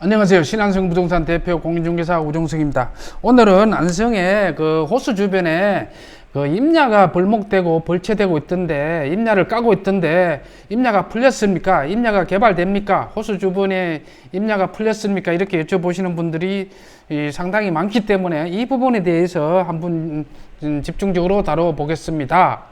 안녕하세요. 신안성 부동산 대표 공인중개사 우종석입니다. 오늘은 안성의 그 호수 주변에 그 임야가 벌목되고 벌채되고 있던데, 임야를 까고 있던데, 임야가 풀렸습니까? 임야가 개발됩니까? 호수 주변에 임야가 풀렸습니까? 이렇게 여쭤보시는 분들이 상당히 많기 때문에 이 부분에 대해서 한번 집중적으로 다뤄보겠습니다.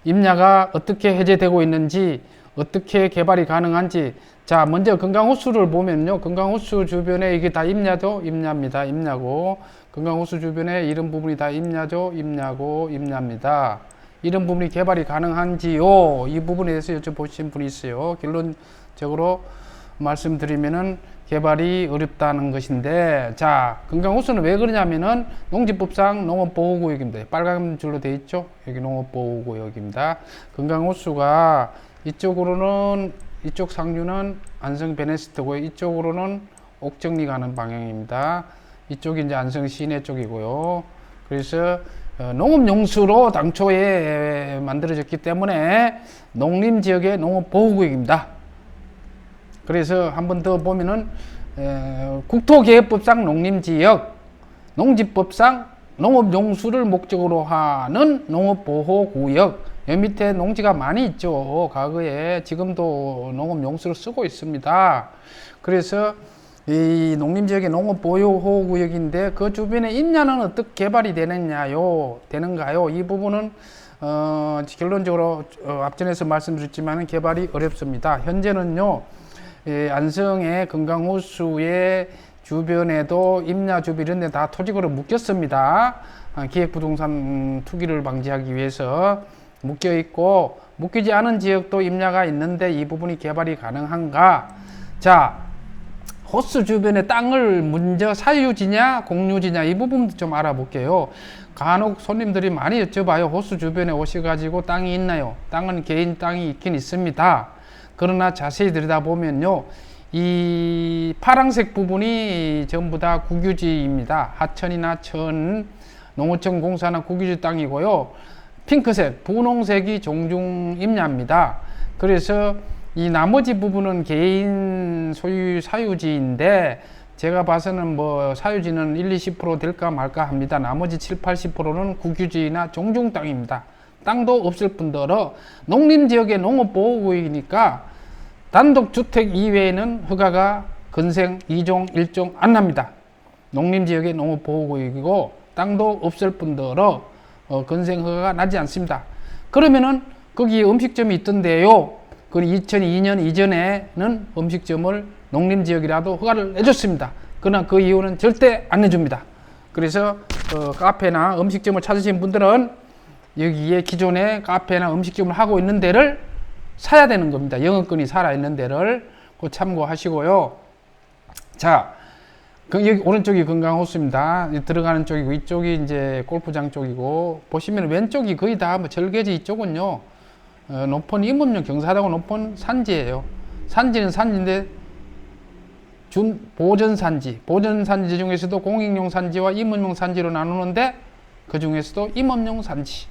임야가 어떻게 해제되고 있는지, 어떻게 개발이 가능한지. 자, 먼저 금강호수를 보면요, 금강호수 주변에 이게 다 임야죠? 임야입니다. 임야고, 금강호수 주변에 이런 부분이 다 임야죠? 임야고, 임야입니다. 이런 부분이 개발이 가능한지요? 이 부분에 대해서 여쭤보신 분이 있어요. 결론적으로 말씀드리면은 개발이 어렵다는 것인데, 자, 금강호수는 왜 그러냐면은 농지법상 농업보호구역입니다. 빨간 줄로 되어 있죠? 여기 농업보호구역입니다. 금강호수가 이쪽으로는, 이쪽 상류는 안성 베네스트고요. 이쪽으로는 옥정리 가는 방향입니다. 이쪽이 이제 안성 시내 쪽이고요. 그래서 농업용수로 당초에 만들어졌기 때문에 농림지역의 농업보호구역입니다. 그래서 한 번 더 보면은 국토개혁법상 농림지역, 농지법상 농업용수를 목적으로 하는 농업보호구역. 여기 밑에 농지가 많이 있죠. 과거에. 지금도 농업용수를 쓰고 있습니다. 그래서 이 농림지역의 농업보호구역인데 그 주변에 임야는 어떻게 개발이 되는가요? 이 부분은 결론적으로 앞전에서 말씀드렸지만 개발이 어렵습니다. 현재는요, 안성의 금강호수의 주변에도 임야 주변 이런 데 다 토지거로 묶였습니다. 기획부동산 투기를 방지하기 위해서 묶여 있고, 묶이지 않은 지역도 임야가 있는데 이 부분이 개발이 가능한가? 자, 호수 주변의 땅을 먼저 사유지냐 공유지냐 이 부분도 좀 알아볼게요. 간혹 손님들이 많이 여쭤봐요. 호수 주변에 오셔가지고 땅이 있나요? 땅은 개인 땅이 있긴 있습니다. 그러나 자세히 들여다보면요, 이 파란색 부분이 전부 다 국유지입니다. 하천이나 천, 농어촌 공사나 국유지 땅이고요. 핑크색, 분홍색이 종중 임야입니다. 그래서 이 나머지 부분은 개인 소유 사유지인데 제가 봐서는 뭐 사유지는 1, 20% 될까 말까 합니다. 나머지 7, 80%는 국유지나 종중 땅입니다. 땅도 없을 뿐더러 농림지역의 농업보호구역이니까 단독주택 이외에는 허가가 건생 2종, 1종 안 납니다. 농림지역의 농업보호구역이고 땅도 없을 뿐더러 건생 허가가 나지 않습니다. 그러면은 거기에 음식점이 있던데요. 그 2002년 이전에는 음식점을 농림지역이라도 허가를 내줬습니다. 그러나 그 이후는 절대 안 내줍니다. 그래서 카페나 음식점을 찾으신 분들은 여기에 기존에 카페나 음식점을 하고 있는 데를 사야 되는 겁니다. 영업권이 살아있는 데를 그 참고하시고요. 자, 여기 오른쪽이 금강호수입니다. 들어가는 쪽이고 이쪽이 이제 골프장 쪽이고, 보시면 왼쪽이 거의 다 뭐 절개지. 이쪽은요, 높은 임업용 경사하고 높은 산지예요. 산지는 산지인데 보전산지, 보전산지 중에서도 공익용 산지와 임업용 산지로 나누는데 그 중에서도 임업용 산지,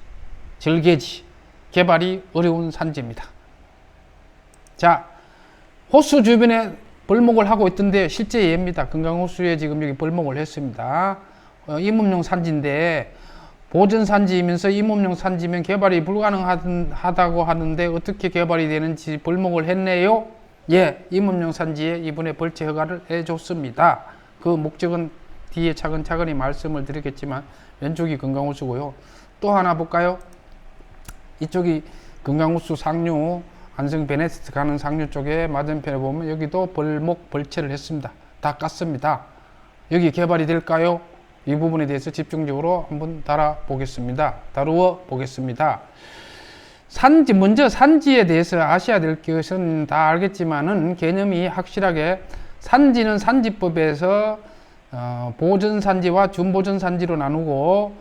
절개지, 개발이 어려운 산지입니다. 자, 호수 주변에 벌목을 하고 있던데 실제 예입니다. 금강호수에 지금 여기 벌목을 했습니다. 임업용 산지인데 보전산지이면서 임업용 산지면 개발이 불가능하다고 하는데 어떻게 개발이 되는지 벌목을 했네요. 예, 임업용 산지에 이번에 벌채 허가를 해줬습니다. 그 목적은 뒤에 차근차근히 말씀을 드리겠지만 왼쪽이 금강호수고요. 또 하나 볼까요? 이쪽이 금강호수 상류 안성 베네스트 가는 상류 쪽에 맞은편에 보면 여기도 벌목 벌채를 했습니다. 다 깠습니다. 여기 개발이 될까요? 이 부분에 대해서 집중적으로 한번 다루어 보겠습니다. 산지, 먼저 산지에 대해서 아셔야 될 것은 다 알겠지만은 개념이 확실하게, 산지는 산지법에서 보전산지와 준보전산지로 나누고,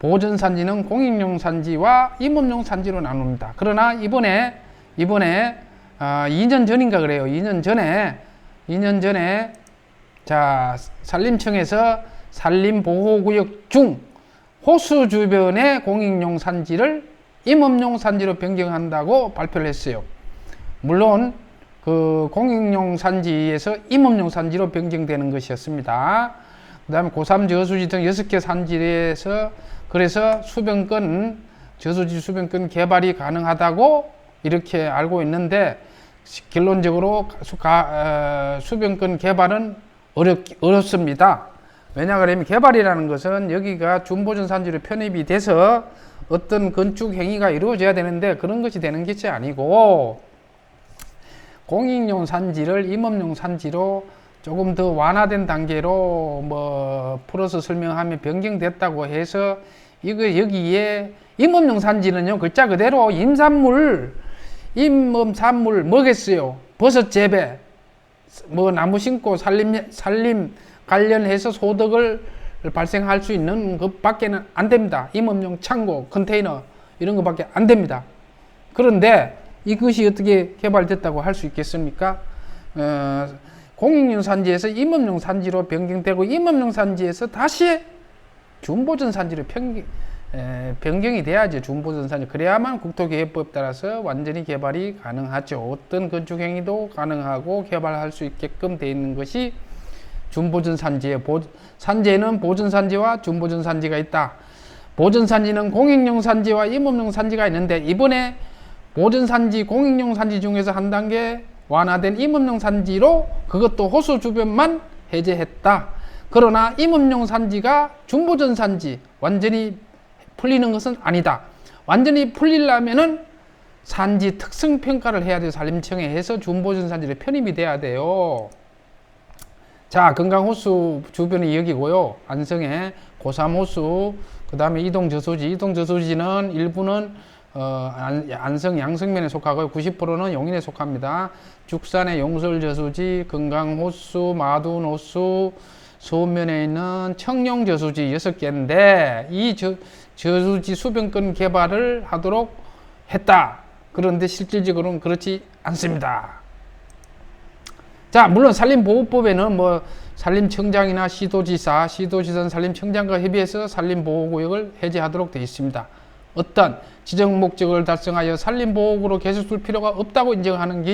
보전산지는 공익용 산지와 임업용 산지로 나눕니다. 그러나 이번에 2년 전인가 그래요. 2년 전에 자, 산림청에서 산림보호구역 중 호수 주변의 공익용 산지를 임업용 산지로 변경한다고 발표를 했어요. 물론 그 공익용 산지에서 임업용 산지로 변경되는 것이었습니다. 그 다음에 고3 저수지 등 6개 산지에서 그래서 수변권, 저수지 수변권 개발이 가능하다고 이렇게 알고 있는데 결론적으로 수변권 개발은 어렵습니다. 왜냐 그러면 개발이라는 것은 여기가 준보전 산지로 편입이 돼서 어떤 건축 행위가 이루어져야 되는데 그런 것이 되는 것이 아니고 공익용 산지를 임업용 산지로 조금 더 완화된 단계로 뭐 풀어서 설명하면 변경됐다고 해서 이거 여기에 임업용 산지는요 글자 그대로 임산물 뭐겠어요? 버섯 재배, 뭐 나무 심고 살림 관련해서 소득을 발생할 수 있는 것밖에는 안 됩니다. 임업용 창고, 컨테이너 이런 것밖에 안 됩니다. 그런데 이것이 어떻게 개발됐다고 할 수 있겠습니까? 공익용 산지에서 임업용 산지로 변경되고 임업용 산지에서 다시 준보전 산지로 변경이 돼야죠. 준보전 산지. 그래야만 국토개혁법 따라서 완전히 개발이 가능하죠. 어떤 건축 행위도 가능하고 개발할 수 있게끔 되어 있는 것이 준보전 산지에 산지에는 보전 산지와 준보전 산지가 있다. 보전 산지는 공익용 산지와 임업용 산지가 있는데 이번에 보전 산지, 공익용 산지 중에서 한 단계 완화된 임업용 산지로 그것도 호수 주변만 해제했다. 그러나 임업용 산지가 준보전 산지 완전히 풀리는 것은 아니다. 완전히 풀리려면은 산지 특성 평가를 해야 돼요. 산림청에 해서 준보전 산지로 편입이 돼야 돼요. 자, 건강호수 주변이 여기고요. 안성에 고3호수, 그 다음에 이동저수지. 이동저수지는 일부는 안성 양성면에 속하고요. 90%는 용인에 속합니다. 죽산의 용설저수지, 건강호수, 마둔호수, 서면에 있는 청룡저수지 6개인데 이 저수지 수변권 개발을 하도록 했다. 그런데 실질적으로는 그렇지 않습니다. 자, 물론 산림보호법에는 뭐 산림청장이나 시도지사는 산림청장과 협의해서 산림보호구역을 해제하도록 되어 있습니다. 어떤 지정 목적을 달성하여 산림보호구로 계속 둘 필요가 없다고 인정하는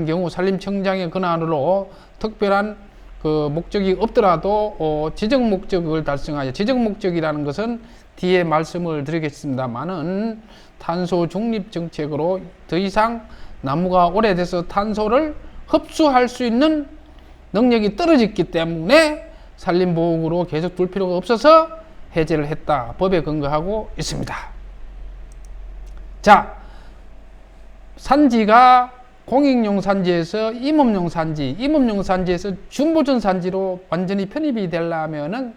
경우 산림청장의 권한으로 특별한 그 목적이 없더라도 지정 목적을 달성하여 지정 목적이라는 것은 뒤에 말씀을 드리겠습니다만은 탄소 중립 정책으로 더 이상 나무가 오래돼서 탄소를 흡수할 수 있는 능력이 떨어졌기 때문에 산림보호구로 계속 둘 필요가 없어서 해제를 했다. 법에 근거하고 있습니다. 자, 산지가 공익용 산지에서 임업용 산지에서 준보전 산지로 완전히 편입이 되려면은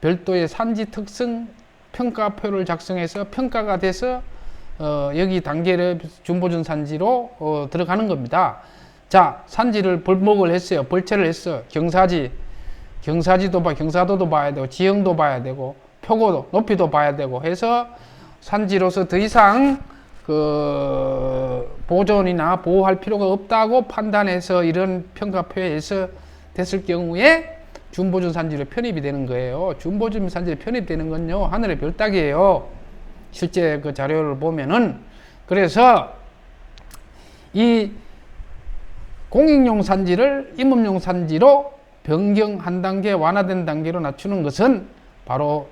별도의 산지 특성 평가표를 작성해서 평가가 돼서 여기 단계를 준보전 산지로 들어가는 겁니다. 자, 산지를 벌목을 했어요. 벌채를 했어. 경사도도 봐야 되고, 지형도 봐야 되고, 표고도, 높이도 봐야 되고 해서 산지로서 더 이상 보존이나 보호할 필요가 없다고 판단해서 이런 평가표에서 됐을 경우에 준보전 산지로 편입이 되는 거예요. 준보전 산지로 편입되는 건요, 하늘의 별 따기예요. 실제 그 자료를 보면은. 그래서 이 공익용 산지를 임업용 산지로 변경 한 단계 완화된 단계로 낮추는 것은 바로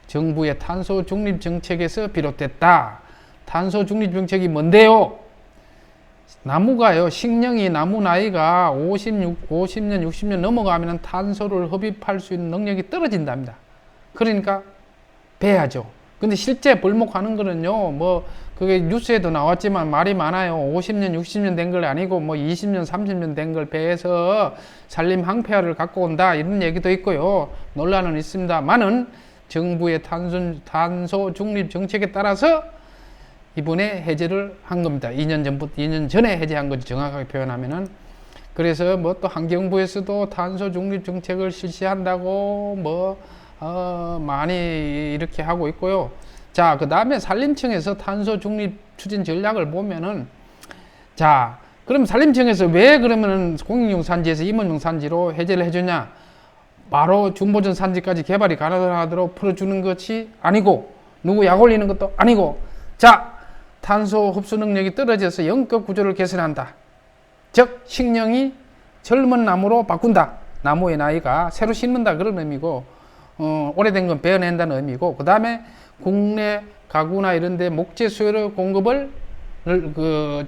정부의 탄소 중립 정책에서 비롯됐다. 탄소 중립 정책이 뭔데요? 나무가요, 식량이 나무 나이가 50년, 60년 넘어가면 탄소를 흡입할 수 있는 능력이 떨어진답니다. 그러니까 배야죠. 근데 실제 벌목하는 거는요, 뭐 그게 뉴스에도 나왔지만 말이 많아요. 50년, 60년 된 걸 아니고 뭐 20년, 30년 된 걸 배해서 산림 항폐화를 갖고 온다 이런 얘기도 있고요. 논란은 있습니다만은 정부의 탄소 중립 정책에 따라서 이번에 해제를 한 겁니다. 2년 전에 해제한 거지, 정확하게 표현하면은. 그래서 뭐 또 환경부에서도 탄소 중립 정책을 실시한다고 많이 이렇게 하고 있고요. 자, 그 다음에 산림청에서 탄소 중립 추진 전략을 보면은, 자, 그럼 산림청에서 왜 그러면은 공익용 산지에서 임업용 산지로 해제를 해주냐? 바로 준보전 산지까지 개발이 가능하도록 풀어주는 것이 아니고, 누구 약 올리는 것도 아니고, 자, 탄소 흡수 능력이 떨어져서 영적 구조를 개선한다. 즉 식령이 젊은 나무로 바꾼다. 나무의 나이가 새로 심는다 그런 의미고 오래된 건 베어낸다는 의미고 그 다음에 국내 가구나 이런 데 목재 수요를 공급을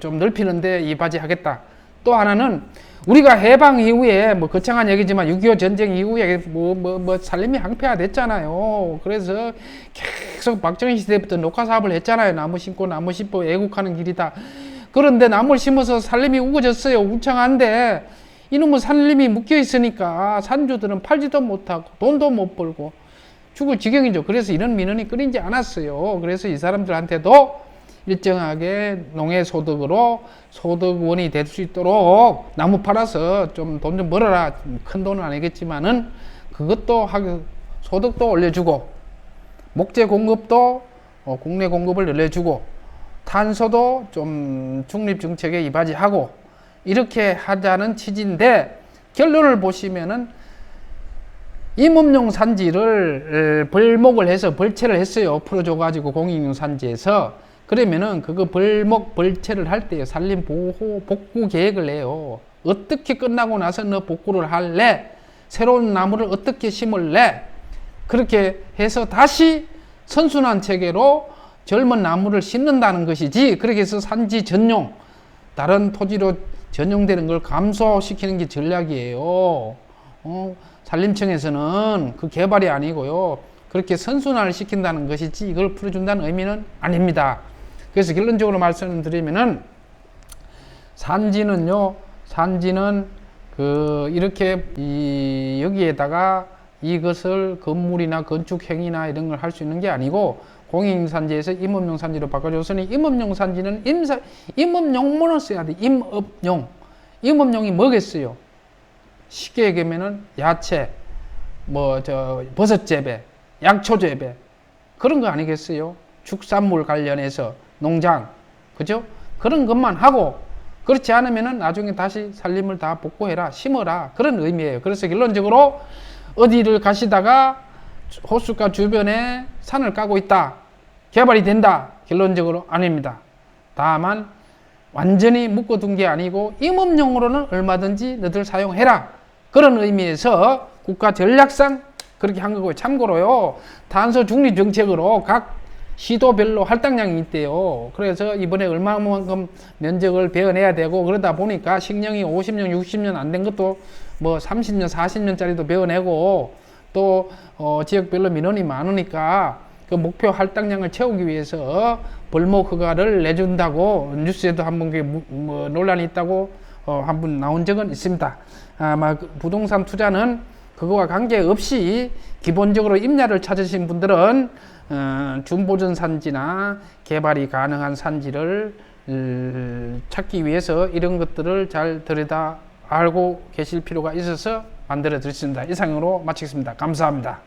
좀 넓히는데 이바지하겠다. 또 하나는 우리가 해방 이후에 뭐 거창한 얘기지만 6.25 전쟁 이후에 뭐 살림이 항폐화됐잖아요. 그래서 계속 박정희 시대부터 녹화 사업을 했잖아요. 나무 심고 나무 심고 애국하는 길이다. 그런데 나무를 심어서 살림이 우거졌어요. 울창한데 이놈의 살림이 묶여 있으니까 산주들은 팔지도 못하고 돈도 못 벌고 죽을 지경이죠. 그래서 이런 민원이 끊이지 않았어요. 그래서 이 사람들한테도 일정하게 농해소득으로 소득원이 될 수 있도록 나무 팔아서 좀 돈 좀 벌어라. 큰 돈은 아니겠지만은 그것도 소득도 올려주고 목재 공급도 국내 공급을 늘려주고 탄소도 좀 중립정책에 이바지하고 이렇게 하자는 취지인데 결론을 보시면은 임업용 산지를 벌목을 해서 벌채를 했어요. 풀어줘가지고 공익용 산지에서 그러면은 그거 벌채를 할 때 산림 보호 복구 계획을 해요. 어떻게 끝나고 나서 너 복구를 할래? 새로운 나무를 어떻게 심을래? 그렇게 해서 다시 선순환 체계로 젊은 나무를 심는다는 것이지 그렇게 해서 산지 전용 다른 토지로 전용되는 걸 감소시키는 게 전략이에요. 산림청에서는 그 개발이 아니고요. 그렇게 선순환을 시킨다는 것이지 이걸 풀어준다는 의미는 아닙니다. 그래서 결론적으로 말씀드리면은 산지는 이렇게 여기에다가 이것을 건물이나 건축 행위나 이런 걸 할 수 있는 게 아니고 공익 산지에서 임업용 산지로 바꿔줬으니 임업용 산지는 임업용문을 써야 돼. 임업용이 뭐겠어요? 쉽게 얘기하면은 야채, 버섯 재배, 약초 재배 그런 거 아니겠어요? 축산물 관련해서 농장, 그죠? 그런 것만 하고 그렇지 않으면은 나중에 다시 산림을 다 복구해라, 심어라 그런 의미예요. 그래서 결론적으로 어디를 가시다가 호숫가 주변에 산을 까고 있다, 개발이 된다, 결론적으로 아닙니다. 다만 완전히 묶어둔 게 아니고 임업용으로는 얼마든지 너들 사용해라 그런 의미에서 국가 전략상 그렇게 한 거고요. 참고로요, 탄소 중립 정책으로 각 시도별로 할당량이 있대요. 그래서 이번에 얼마만큼 면적을 베어내야 되고 그러다 보니까 식령이 50년, 60년 안 된 것도 뭐 30년, 40년짜리도 베어내고 또 지역별로 민원이 많으니까 그 목표 할당량을 채우기 위해서 벌목 허가를 내준다고 뉴스에도 한번 논란이 있다고 한번 나온 적은 있습니다. 아마 부동산 투자는 그거와 관계없이 기본적으로 임야를 찾으신 분들은 준보전 산지나 개발이 가능한 산지를 찾기 위해서 이런 것들을 잘 들여다 알고 계실 필요가 있어서 만들어 드렸습니다. 이상으로 마치겠습니다. 감사합니다.